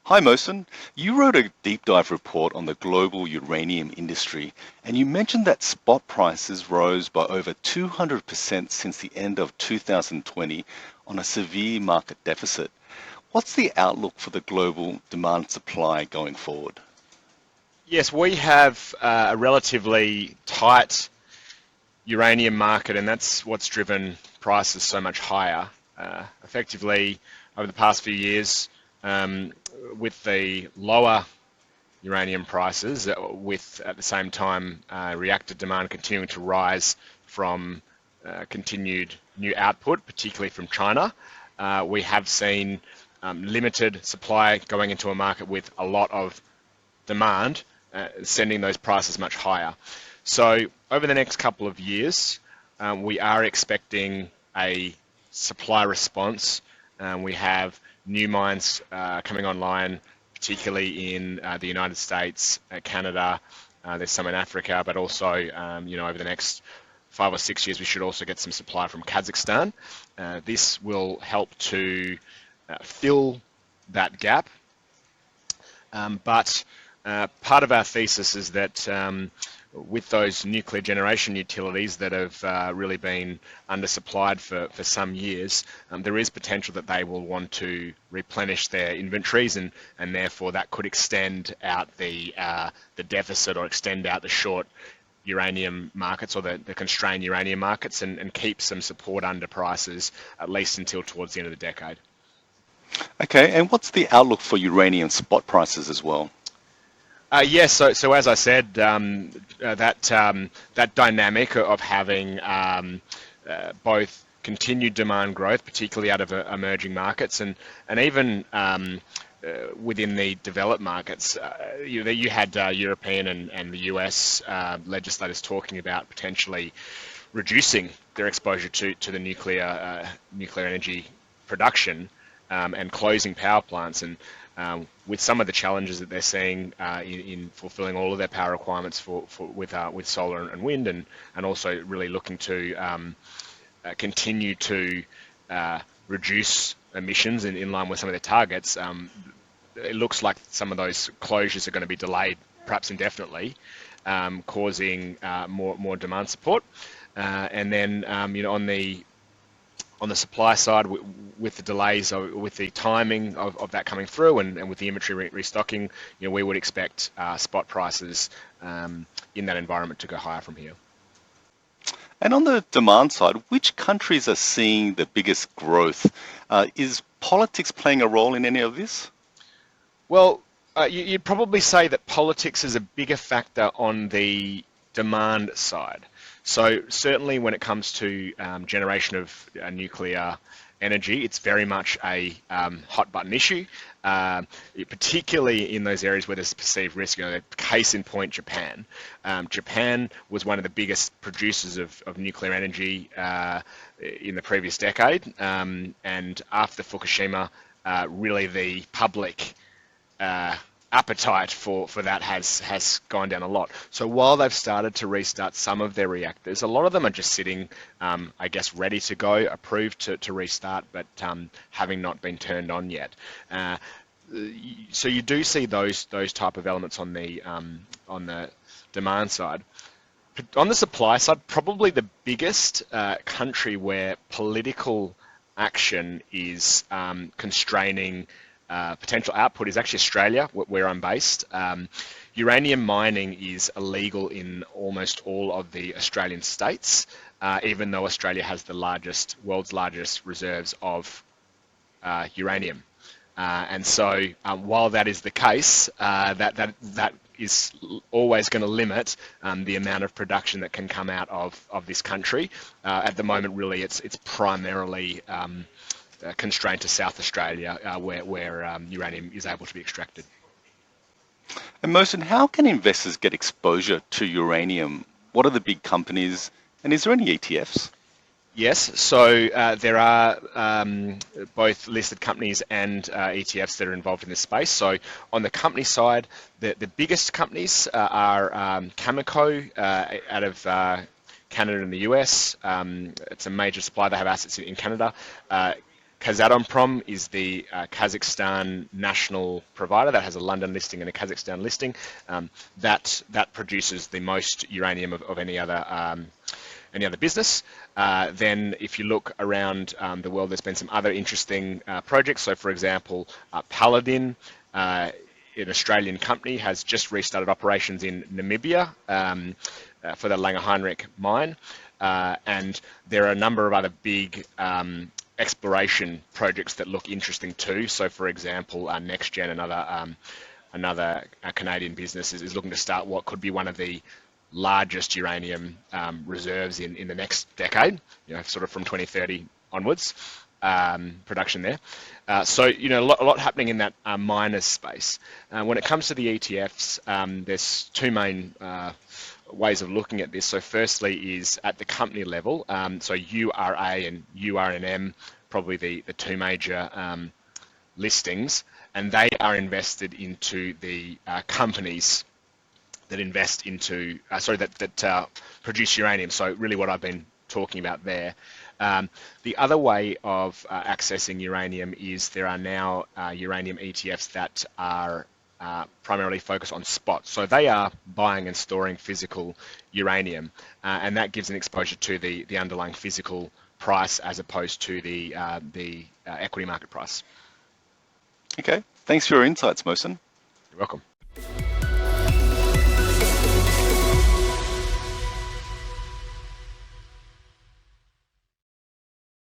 Hi, Mohsen. You wrote a deep dive report on the global uranium industry, and you mentioned that spot prices rose by over 200% since the end of 2020 on a severe market deficit. What's the outlook for the global demand supply going forward? Yes, we have a relatively tight uranium market, and that's what's driven prices so much higher. Effectively, over the past few years, with the lower uranium prices, with at the same time reactor demand continuing to rise from continued new output, particularly from China, we have seen limited supply going into a market with a lot of demand, sending those prices much higher. So over the next couple of years, we are expecting a supply response. We have new mines coming online, particularly in the United States, Canada. There's some in Africa, but also, over the next 5 or 6 years, we should also get some supply from Kazakhstan. This will help to fill that gap. But part of our thesis is that with those nuclear generation utilities that have really been undersupplied for some years, there is potential that they will want to replenish their inventories, and therefore that could extend out the deficit or extend out the short uranium markets or the constrained uranium markets, and keep some support under prices at least until towards the end of the decade. Okay, and what's the outlook for uranium spot prices as well? Yes, so as I said, that dynamic of having both continued demand growth, particularly out of emerging markets, and even within the developed markets, you had European and the US legislators talking about potentially reducing their exposure to the nuclear energy production, and closing power plants, and with some of the challenges that they're seeing in fulfilling all of their power requirements with solar and wind, and also really looking to continue to reduce emissions in line with some of their targets. It looks like some of those closures are going to be delayed, perhaps indefinitely, causing more demand support. And then on the supply side, with the delays, with the timing of that coming through, and with the inventory restocking, we would expect spot prices in that environment to go higher from here. And on the demand side, which countries are seeing the biggest growth? Is politics playing a role in any of this? Well, you'd probably say that politics is a bigger factor on the demand side. So certainly when it comes to generation of nuclear energy, it's very much a hot button issue, particularly in those areas where there's perceived risk. Case in point, Japan. Japan was one of the biggest producers of nuclear energy in the previous decade, and after Fukushima, really the public appetite for that has gone down a lot. So while they've started to restart some of their reactors, a lot of them are just sitting, I guess, ready to go, approved to restart, but having not been turned on yet. So you do see those type of elements on the demand side. On the supply side, probably the biggest country where political action is constraining potential output is actually Australia, where I'm based. Uranium mining is illegal in almost all of the Australian states, even though Australia has the world's largest reserves of uranium. And so while that is the case, that is always going to limit the amount of production that can come out of this country. At the moment, really, it's primarily constrained to South Australia, where uranium is able to be extracted. And Mohsen, how can investors get exposure to uranium? What are the big companies, and is there any ETFs? Yes, so there are both listed companies and ETFs that are involved in this space. So on the company side, the biggest companies are Cameco out of Canada and the US. It's a major supplier. They have assets in Canada. Kazatomprom is the Kazakhstan national provider that has a London listing and a Kazakhstan listing. That produces the most uranium of any other business. Then if you look around the world, there's been some other interesting projects. So for example, Paladin, an Australian company, has just restarted operations in Namibia for the Langer Heinrich mine. And there are a number of other big exploration projects that look interesting too. So for example, NextGen, another Canadian business, is looking to start what could be one of the largest uranium reserves in the next decade, sort of from 2030 onwards, production there. So, a lot happening in that miners space. When it comes to the ETFs, there's two main ways of looking at this. So firstly is at the company level. So URA and URNM, probably the two major listings, and they are invested into the companies that invest into, that produce uranium. So really what I've been talking about there. The other way of accessing uranium is there are now uranium ETFs that are primarily focused on spot. So they are buying and storing physical uranium, and that gives an exposure to the underlying physical price as opposed to the equity market price. Okay, thanks for your insights, Mohsen. You're welcome.